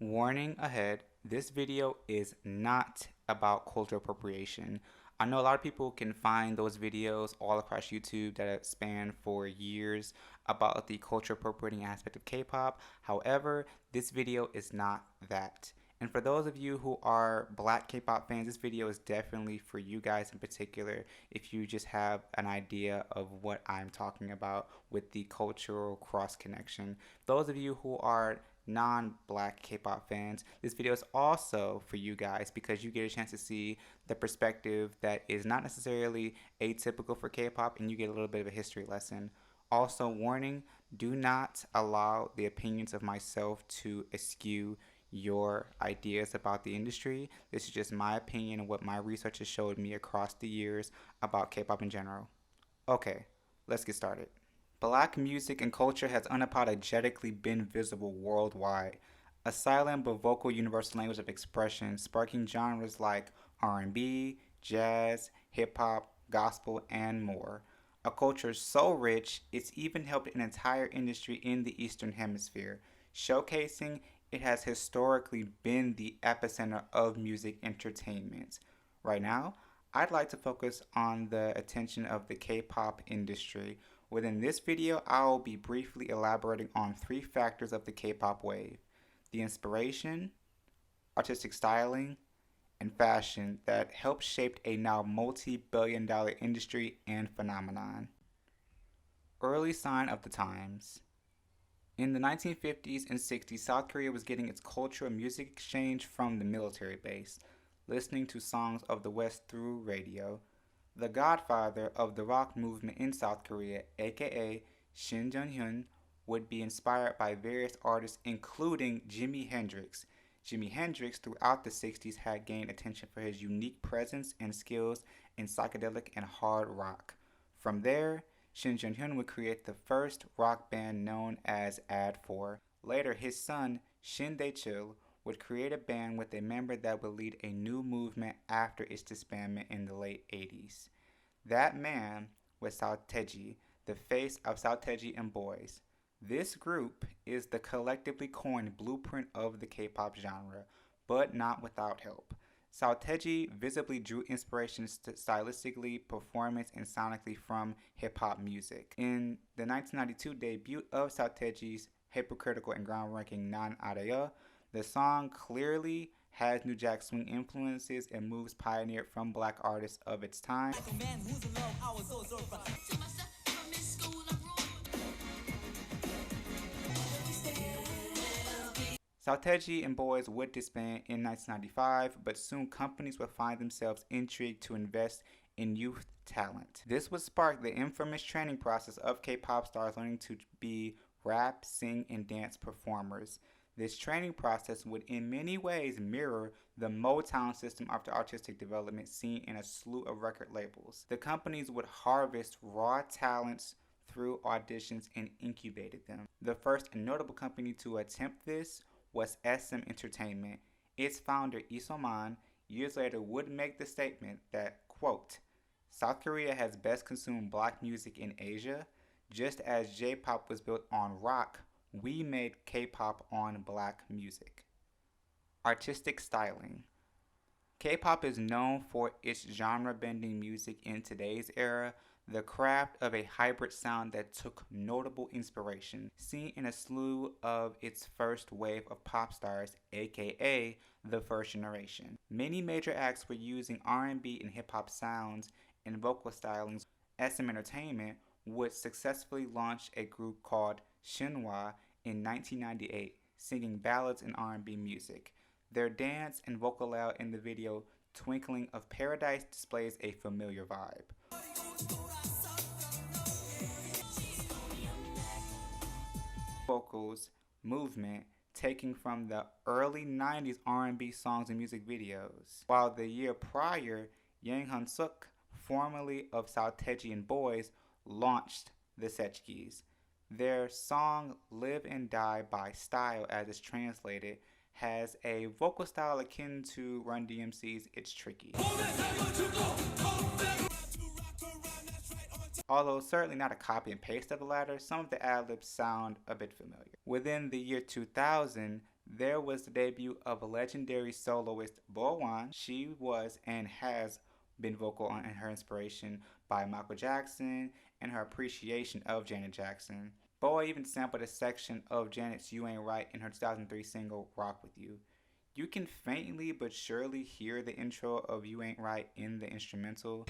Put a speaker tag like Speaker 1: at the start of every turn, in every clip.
Speaker 1: Warning ahead, this video is not about cultural appropriation. I know a lot of people can find those videos all across YouTube that span for years about the culture appropriating aspect of K-pop. However, this video is not that. And for those of you who are black K-pop fans, this video is definitely for you guys in particular if you just have an idea of what I'm talking about with the cultural cross connection. Those of you who are non-black K-pop fans, this video is also for you guys because you get a chance to see the perspective that is not necessarily atypical for K-pop, and you get a little bit of a history lesson. Also, warning, do not allow the opinions of myself to eschew your ideas about the industry. This is just my opinion and what my research has showed me across the years about K-pop in general. Okay, let's get started. Black music and culture has unapologetically been visible worldwide, a silent but vocal universal language of expression, sparking genres like R&B, jazz, hip-hop, gospel, and more. A culture so rich, it's even helped an entire industry in the Eastern Hemisphere, showcasing it has historically been the epicenter of music entertainment. Right now, I'd like to focus on the attention of the K-pop industry. Within this video, I'll be briefly elaborating on 3 factors of the K-pop wave: the inspiration, artistic styling, and fashion that helped shape a now multi-billion-dollar industry and phenomenon. Early sign of the times. In the 1950s and 60s, South Korea was getting its cultural music exchange from the military base, listening to songs of the West through radio. The godfather of the rock movement in South Korea, aka Shin Jung-hyun, would be inspired by various artists including Jimi Hendrix. Jimi Hendrix throughout the 60s had gained attention for his unique presence and skills in psychedelic and hard rock. From there, Shin Jung-hyun would create the first rock band known as Ad4. Later, his son, Shin Dae-chul, would create a band with a member that would lead a new movement after its disbandment in the late 80s. That man was Taeji, the face of Taeji and Boys. This group is the collectively coined blueprint of the K-pop genre, but not without help. Taeji visibly drew inspiration stylistically, performance, and sonically from hip-hop music. In the 1992 debut of Taeji's hypocritical and groundbreaking Nan Areya, the song clearly has New Jack Swing influences and moves pioneered from black artists of its time. Taeji and Boys would disband in 1995, but soon companies would find themselves intrigued to invest in youth talent. This would spark the infamous training process of K-pop stars learning to be rap, sing, and dance performers. This training process would in many ways mirror the Motown system after artistic development seen in a slew of record labels. The companies would harvest raw talents through auditions and incubated them. The first notable company to attempt this was SM Entertainment. Its founder, Lee So-man, years later would make the statement that, quote, South Korea has best consumed black music in Asia. Just as J-pop was built on rock, we made K-pop on black music. Artistic styling. K-pop is known for its genre-bending music in today's era, the craft of a hybrid sound that took notable inspiration, seen in a slew of its first wave of pop stars, aka the first generation. Many major acts were using R&B and hip-hop sounds and vocal stylings. SM Entertainment would successfully launch a group called Shinhwa in 1998, singing ballads and R&B music. Their dance and vocal layout in the video Twinkling of Paradise displays a familiar vibe. Vocals, movement, taken from the early 90s R&B songs and music videos. While the year prior, Yang Han-suk, formerly of Taeji and Boys, launched the Sechkis. Their song Live and Die by Style, as it's translated, has a vocal style akin to Run DMC's It's Tricky. Although certainly not a copy and paste of the latter, some of the ad-libs sound a bit familiar. Within the year 2000, there was the debut of a legendary soloist, Bowan. She was and has been vocal on her inspiration by Michael Jackson and her appreciation of Janet Jackson. Boa even sampled a section of Janet's You Ain't Right in her 2003 single Rock With You. You can faintly but surely hear the intro of You Ain't Right in the instrumental.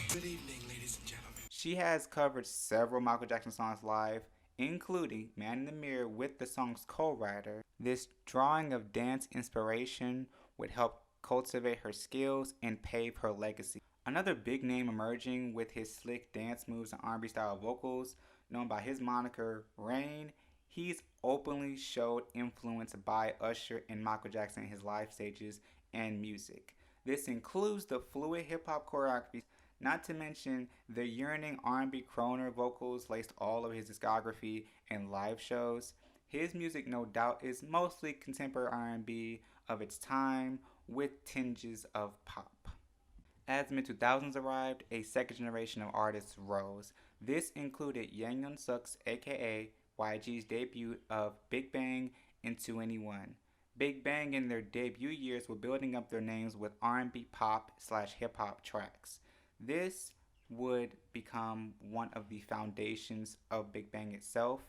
Speaker 1: Good evening, ladies and gentlemen. She has covered several Michael Jackson songs live, including Man in the Mirror with the song's co-writer. This drawing of dance inspiration would help cultivate her skills and pave her legacy. Another big name emerging with his slick dance moves and R&B style vocals, known by his moniker Rain, he's openly showed influence by Usher and Michael Jackson in his live stages and music. This includes the fluid hip hop choreography, not to mention the yearning R&B crooner vocals laced all of his discography and live shows. His music, no doubt, is mostly contemporary R&B of its time with tinges of pop. As the mid-2000s arrived, a second generation of artists rose. This included Yang Suk's aka YG's debut of Big Bang in 2NE1. Big Bang in their debut years were building up their names with R&B pop / hip hop tracks. This would become one of the foundations of Big Bang itself,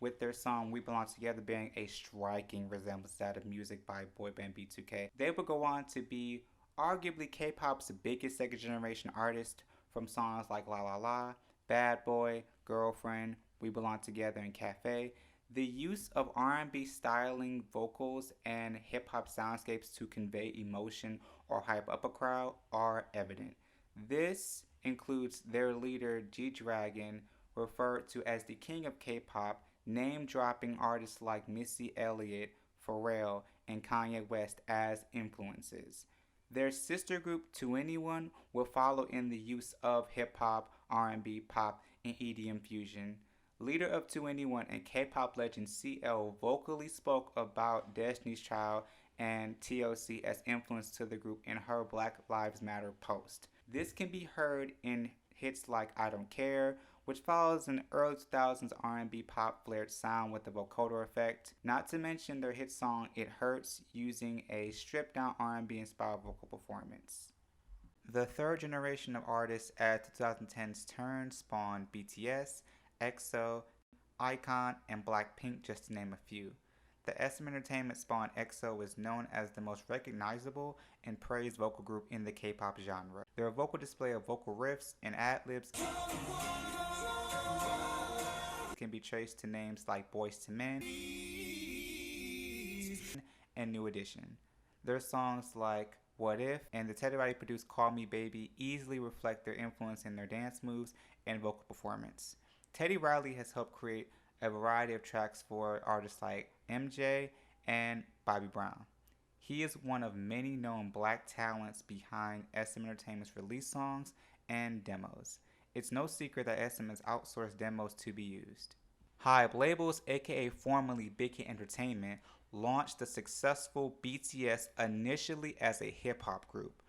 Speaker 1: with their song We Belong Together being a striking resemblance to that of music by boy band B2K. They would go on to be arguably K-pop's biggest second generation artist, from songs like La La La, Bad Boy, Girlfriend, We Belong Together, and Cafe. The use of R&B styling vocals and hip-hop soundscapes to convey emotion or hype up a crowd are evident. This includes their leader G-Dragon, referred to as the king of K-pop, name-dropping artists like Missy Elliott, Pharrell, and Kanye West as influences. Their sister group 2NE1 will follow in the use of hip-hop, R&B, pop, and EDM fusion. Leader of 2NE1 and K-pop legend CL vocally spoke about Destiny's Child and TLC as influence to the group in her Black Lives Matter post. This can be heard in hits like I Don't Care, which follows an early 2000s R&B pop flared sound with the vocoder effect, not to mention their hit song It Hurts, using a stripped down R&B inspired vocal performance. The third generation of artists at the 2010s turn spawned BTS, EXO, iKON, and Blackpink, just to name a few. The SM Entertainment spawned EXO is known as the most recognizable and praised vocal group in the K-pop genre. Their vocal display of vocal riffs and ad-libs can be traced to names like Boyz II Men and New Edition. Their songs like What If and the Teddy Riley produced Call Me Baby easily reflect their influence in their dance moves and vocal performance. Teddy Riley has helped create a variety of tracks for artists like MJ and Bobby Brown. He is one of many known black talents behind SM Entertainment's release songs and demos. It's no secret that SM has outsourced demos to be used. Hybe Labels, aka formerly Big Hit Entertainment, launched the successful BTS initially as a hip-hop group.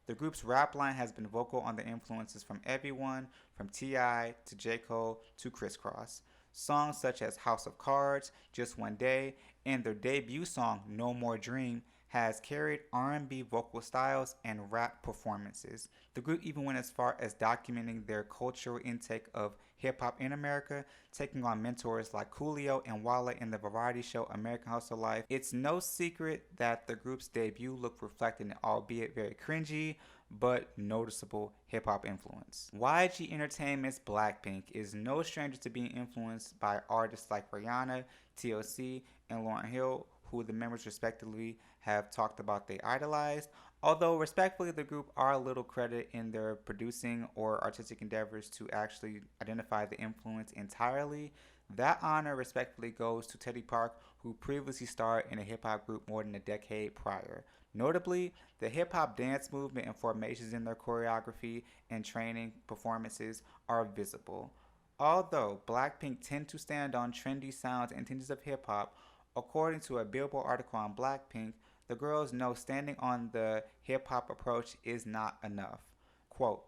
Speaker 1: The group's rap line has been vocal on the influences from everyone from T.I. to J. Cole to Criss Cross. Songs such as House of Cards, Just One Day, and their debut song No More Dream has carried R&B vocal styles and rap performances. The group even went as far as documenting their cultural intake of hip-hop in America, taking on mentors like Coolio and Wale in the variety show American Hustle Life. It's no secret that the group's debut look reflected an albeit very cringy but noticeable hip-hop influence. YG Entertainment's Blackpink is no stranger to being influenced by artists like Rihanna, TLC, and Lauryn Hill, who the members respectively have talked about they idolized, although respectfully the group are a little credit in their producing or artistic endeavors to actually identify the influence entirely. That honor respectfully goes to Teddy Park, who previously starred in a hip-hop group more than a decade prior. Notably, the hip-hop dance movement and formations in their choreography and training performances are visible. Although Blackpink tend to stand on trendy sounds and tinges of hip-hop, according to a Billboard article on Blackpink, the girls know standing on the hip-hop approach is not enough. Quote,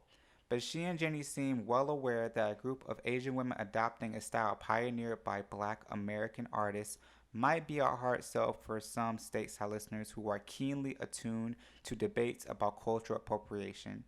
Speaker 1: but she and Jenny seem well aware that a group of Asian women adopting a style pioneered by Black American artists might be a hard sell for some stateside listeners who are keenly attuned to debates about cultural appropriation.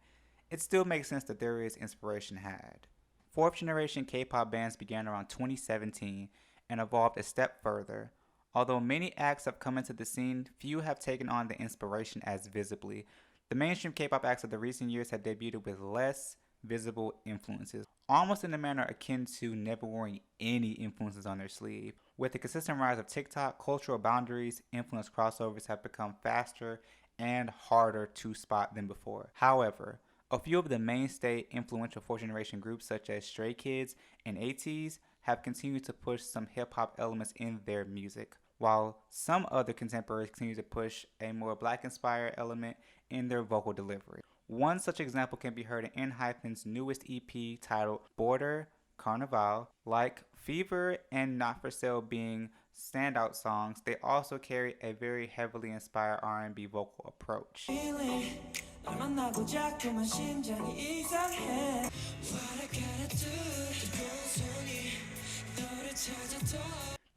Speaker 1: It still makes sense that there is inspiration had. Fourth generation K-pop bands began around 2017 and evolved a step further. Although many acts have come into the scene, few have taken on the inspiration as visibly. The mainstream K-pop acts of the recent years have debuted with less visible influences, almost in a manner akin to never wearing any influences on their sleeve. With the consistent rise of TikTok, cultural boundaries, influence crossovers have become faster and harder to spot than before. However, a few of the mainstay influential fourth generation groups such as Stray Kids and ATEEZ have continued to push some hip hop elements in their music, while some other contemporaries continue to push a more black inspired element in their vocal delivery. One such example can be heard in ENHYPEN's newest EP titled Border Carnival. Like Fever and Not For Sale being standout songs, they also carry a very heavily inspired R&B vocal approach.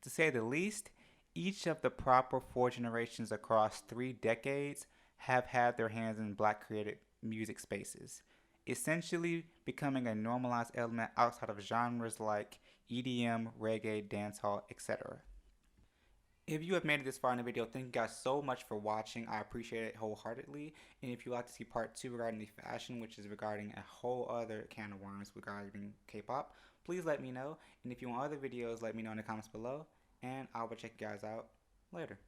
Speaker 1: To say the least, each of the proper four generations across 3 decades have had their hands in black created music spaces, essentially becoming a normalized element outside of genres like EDM, reggae, dancehall, etc. If you have made it this far in the video, thank you guys so much for watching. I appreciate it wholeheartedly. And if you'd like to see part 2 regarding the fashion, which is regarding a whole other can of worms regarding K-pop, please let me know. And if you want other videos, let me know in the comments below. And I will check you guys out later.